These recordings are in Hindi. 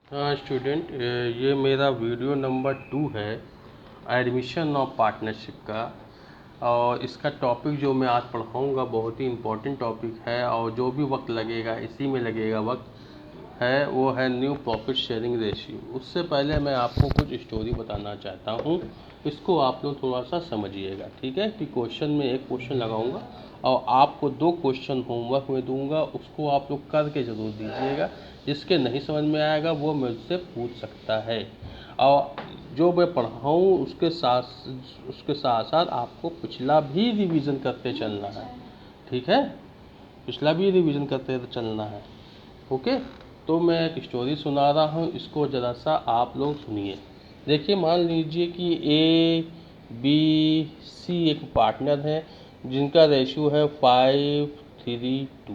हाँ स्टूडेंट, ये मेरा वीडियो नंबर 2 है एडमिशन ऑफ पार्टनरशिप का। और इसका टॉपिक जो मैं आज पढ़ाऊँगा बहुत ही इम्पोर्टेंट टॉपिक है और जो भी वक्त लगेगा इसी में लगेगा वक्त है, वो है न्यू प्रॉफिट शेयरिंग रेशियो। उससे पहले मैं आपको कुछ स्टोरी बताना चाहता हूँ, इसको आप लोग थोड़ा सा समझिएगा, ठीक है। कि क्वेश्चन में एक क्वेश्चन लगाऊंगा और आपको 2 क्वेश्चन होमवर्क में दूंगा, उसको आप लोग करके ज़रूर दीजिएगा। जिसके नहीं समझ में आएगा वो मुझसे पूछ सकता है। और जो मैं पढ़ाऊँ उसके साथ साथ आपको पिछला भी रिवीजन करते चलना है, ठीक है। पिछला भी रिवीजन करते चलना है, ओके। तो मैं एक स्टोरी सुना रहा हूँ, इसको ज़रा सा आप लोग सुनिए। देखिए, मान लीजिए कि ABC एक पार्टनर है जिनका रेशियो है 5:3:2,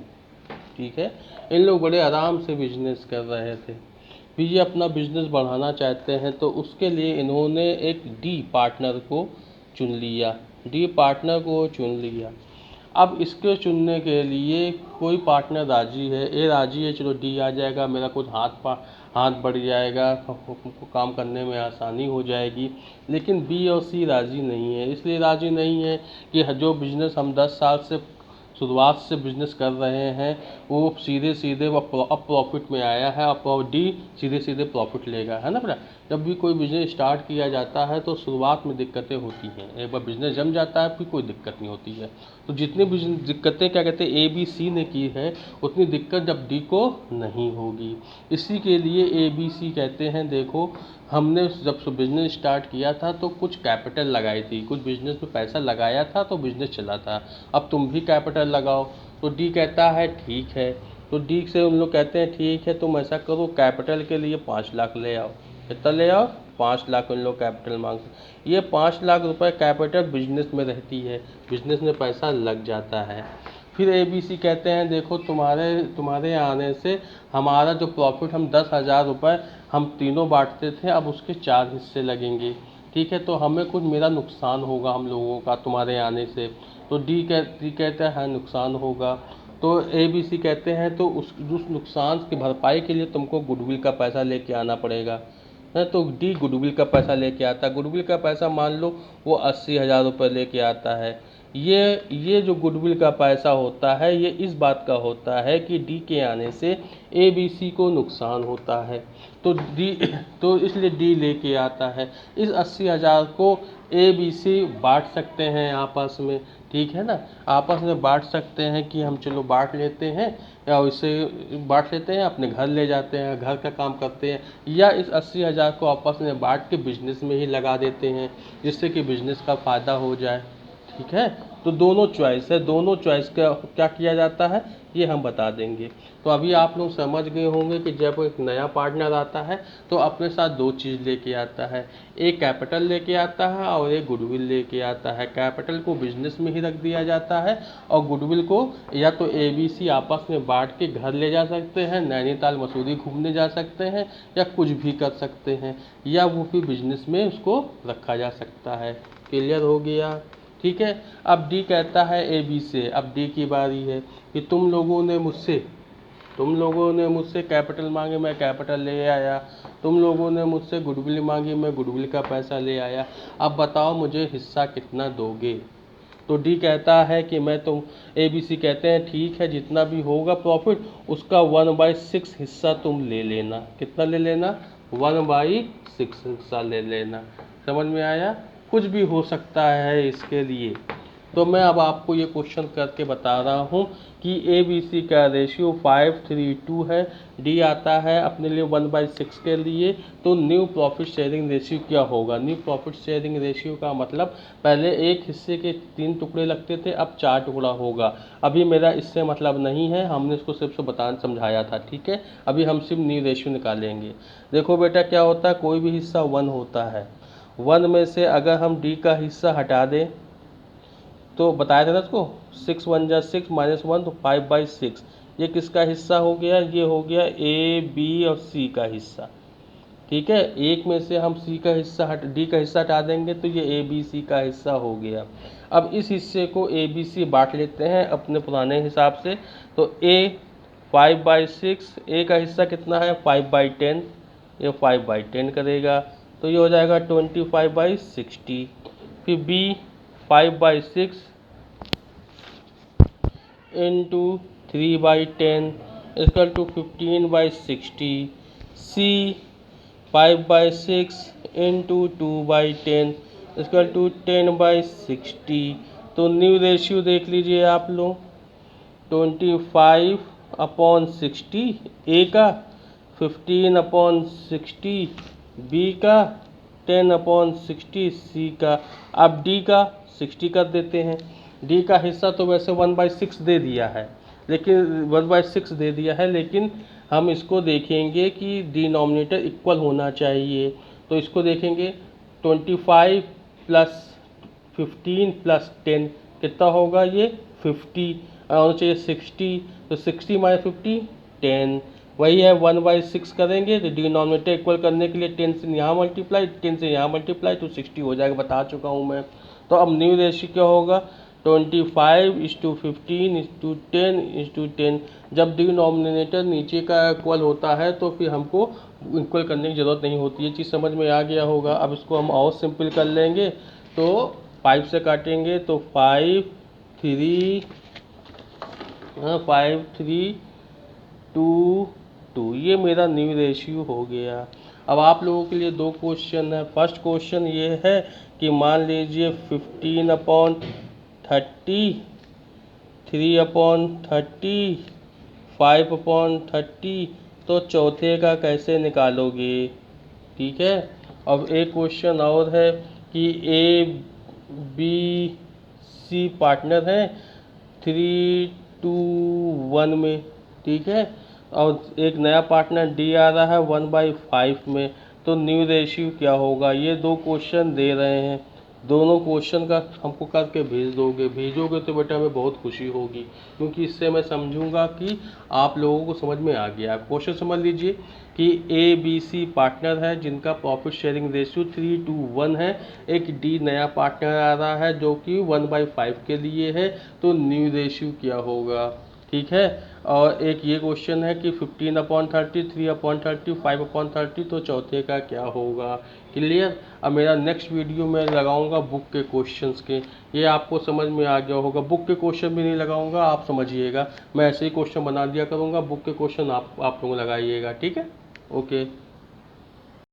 ठीक है। इन लोग बड़े आराम से बिजनेस कर रहे थे। फिर ये अपना बिजनेस बढ़ाना चाहते हैं तो उसके लिए इन्होंने एक डी पार्टनर को चुन लिया। अब इसके चुनने के लिए कोई पार्टनर राजी है, ए राजी है, चलो डी आ जाएगा, मेरा कुछ हाथ बढ़ जाएगा, काम करने में आसानी हो जाएगी। लेकिन बी और सी राजी नहीं है। इसलिए राजी नहीं है कि जो बिजनेस हम 10 साल से शुरुआत से बिजनेस कर रहे हैं वो सीधे सीधे अब प्रॉफिट में आया है, अब डी सीधे सीधे प्रॉफिट लेगा, है ना बेटा। जब भी कोई बिजनेस स्टार्ट किया जाता है तो शुरुआत में दिक्कतें होती हैं, एक बार बिजनेस जम जाता है फिर कोई दिक्कत नहीं होती है। तो जितनी दिक्कतें क्या कहते हैं ABC ने की है, उतनी दिक्कत जब डी को नहीं होगी। इसी के लिए ABC कहते हैं, देखो हमने जब से बिजनेस स्टार्ट किया था तो कुछ कैपिटल लगाई थी, कुछ बिजनेस में पैसा लगाया था तो बिजनेस चला था। अब तुम भी कैपिटल लगाओ। तो डी कहता है ठीक है। तो डी से उन लोग कहते हैं ठीक है, तुम ऐसा करो कैपिटल के लिए 5 लाख ले आओ। कितना ले आओ? 5 लाख उन लोग कैपिटल मांगते। ये 5 लाख रुपए कैपिटल बिजनेस में रहती है, बिजनेस में पैसा लग जाता है। फिर ABC कहते हैं, देखो तुम्हारे आने से हमारा जो प्रॉफिट, हम 10,000 रुपये हम तीनों बांटते थे, अब उसके 4 हिस्से लगेंगे, ठीक है। तो हमें कुछ मेरा नुकसान होगा हम लोगों का तुम्हारे आने से। तो डी कहता है नुकसान होगा। तो ABC कहते हैं तो उस नुकसान की भरपाई के लिए तुमको गुडविल का पैसा लेके आना पड़ेगा, है। तो डी गुडविल का पैसा लेके आता है। गुडविल का पैसा मान लो वो 80,000 रुपये लेके आता है। ये जो गुडविल का पैसा होता है ये इस बात का होता है कि डी के आने से ABC को नुकसान होता है। तो इसलिए डी लेके आता है। इस 80,000 को ABC बांट सकते हैं आपस में, ठीक है ना। आपस में बांट सकते हैं कि हम चलो बांट लेते हैं, या उसे बांट लेते हैं अपने घर ले जाते हैं, घर का काम करते हैं, या इस 80,000 को आपस में बांट के बिजनेस में ही लगा देते हैं जिससे कि बिजनेस का फ़ायदा हो जाए, ठीक है। तो दोनों चॉइस है, दोनों चॉइस का क्या किया जाता है ये हम बता देंगे। तो अभी आप लोग समझ गए होंगे कि जब एक नया पार्टनर आता है तो अपने साथ 2 चीज़ लेके आता है, एक कैपिटल लेके आता है और एक गुडविल लेके आता है। कैपिटल को बिजनेस में ही रख दिया जाता है और गुडविल को या तो ABC आपस में बांट के घर ले जा सकते हैं, नैनीताल मसूरी घूमने जा सकते हैं, या कुछ भी कर सकते हैं, या वो फिर बिजनेस में उसको रखा जा सकता है। क्लियर हो गया, ठीक है। अब डी कहता है AB से, अब डी की बारी है कि तुम लोगों ने मुझसे कैपिटल मांगे, मैं कैपिटल ले आया। तुम लोगों ने मुझसे गुडविल मांगी, मैं गुडविल का पैसा ले आया। अब बताओ मुझे हिस्सा कितना दोगे। तो डी कहता है कि ABC कहते हैं ठीक है, जितना भी होगा प्रॉफिट उसका 1/6 हिस्सा तुम ले लेना। कितना ले लेना? 1/6 हिस्सा ले लेना। समझ में आया? कुछ भी हो सकता है इसके लिए। तो मैं अब आपको ये क्वेश्चन करके बता रहा हूँ कि ABC का रेशियो 5:3:2 है, डी आता है अपने लिए 1/6 के लिए। तो न्यू प्रॉफिट शेयरिंग रेशियो क्या होगा? न्यू प्रॉफिट शेयरिंग रेशियो का मतलब पहले एक हिस्से के 3 टुकड़े लगते थे, अब 4 टुकड़ा होगा। अभी मेरा इससे मतलब नहीं है, हमने इसको सिर्फ समझाया था, ठीक है। अभी हम सिर्फ न्यू रेशियो निकालेंगे। देखो बेटा क्या होता है, कोई भी हिस्सा 1 होता है, 1 में से अगर हम डी का हिस्सा हटा दें तो बताया था ना इसको, 6 1 जा 6 -1 तो 5/6। ये किसका हिस्सा हो गया? ये हो गया AB और C का हिस्सा, ठीक है। एक में से हम डी का हिस्सा हटा देंगे तो ये ABC का हिस्सा हो गया। अब इस हिस्से को ABC बांट लेते हैं अपने पुराने हिसाब से। तो A 5/6, A का हिस्सा कितना है? 5/10, ये 5/10 करेगा, तो ये हो जाएगा 25/60। फिर B 5/6 into 3/10 equal to 15/60। C 5/6 into 2/10 equal to 10/60। तो न्यू रेशियो देख लीजिए आप लोग, 25/60 ए का, 15/60 बी का, 10/60 सी का। अब डी का 60 कर देते हैं। डी का हिस्सा तो वैसे 1/6 दे दिया है, लेकिन 1/6 दे दिया है, लेकिन हम इसको देखेंगे कि डिनोमिनेटर इक्वल होना चाहिए। तो इसको देखेंगे, 25 प्लस 15 प्लस 10 कितना होगा, ये 50 होना चाहिए 60। तो 60 माइनस 50 10, वही है 1/6 करेंगे तो डिनोमिनेटर इक्वल करने के लिए 10 से यहाँ मल्टीप्लाई, 10 से यहाँ मल्टीप्लाई, तो 60 हो जाएगा, बता चुका हूँ मैं। तो अब न्यू रेशियो क्या होगा, 25:15:10:10। जब डिनोमिनेटर नीचे का इक्वल होता है तो फिर हमको इक्वल करने की ज़रूरत नहीं होती है। चीज़ समझ में आ गया होगा। अब इसको हम और सिंपल कर लेंगे, तो 5 से काटेंगे तो 5 3 5 3 2 2, ये मेरा न्यू रेशियो हो गया। अब आप लोगों के लिए 2 क्वेश्चन है। फर्स्ट क्वेश्चन ये है कि मान लीजिए 15/30, 3/30, 5/30, तो चौथे का कैसे निकालोगे, ठीक है। अब एक क्वेश्चन और है कि ए बी सी पार्टनर हैं 3:1 में, ठीक है, और एक नया पार्टनर डी आ रहा है 1/5 में। तो न्यू रेशियो क्या होगा, ये 2 क्वेश्चन दे रहे हैं। दोनों क्वेश्चन का हमको करके भेजोगे तो बेटा हमें बहुत खुशी होगी, क्योंकि इससे मैं समझूंगा कि आप लोगों को समझ में आ गया। क्वेश्चन समझ लीजिए कि ए बी सी पार्टनर है जिनका प्रॉफिट शेयरिंग रेशियो 3:1 है। एक डी नया पार्टनर आ रहा है जो कि 1/5 के लिए है। तो न्यू रेशियो क्या होगा, ठीक है। और एक ये क्वेश्चन है कि 15/30, 3/30, 5/30, तो चौथे का क्या होगा। क्लियर। अब मेरा नेक्स्ट वीडियो में लगाऊंगा बुक के क्वेश्चंस के, ये आपको समझ में आ गया होगा। बुक के क्वेश्चन भी नहीं लगाऊंगा, आप समझिएगा, मैं ऐसे ही क्वेश्चन बना दिया करूंगा। बुक के क्वेश्चन आप लोग लगाइएगा, ठीक है। ओके।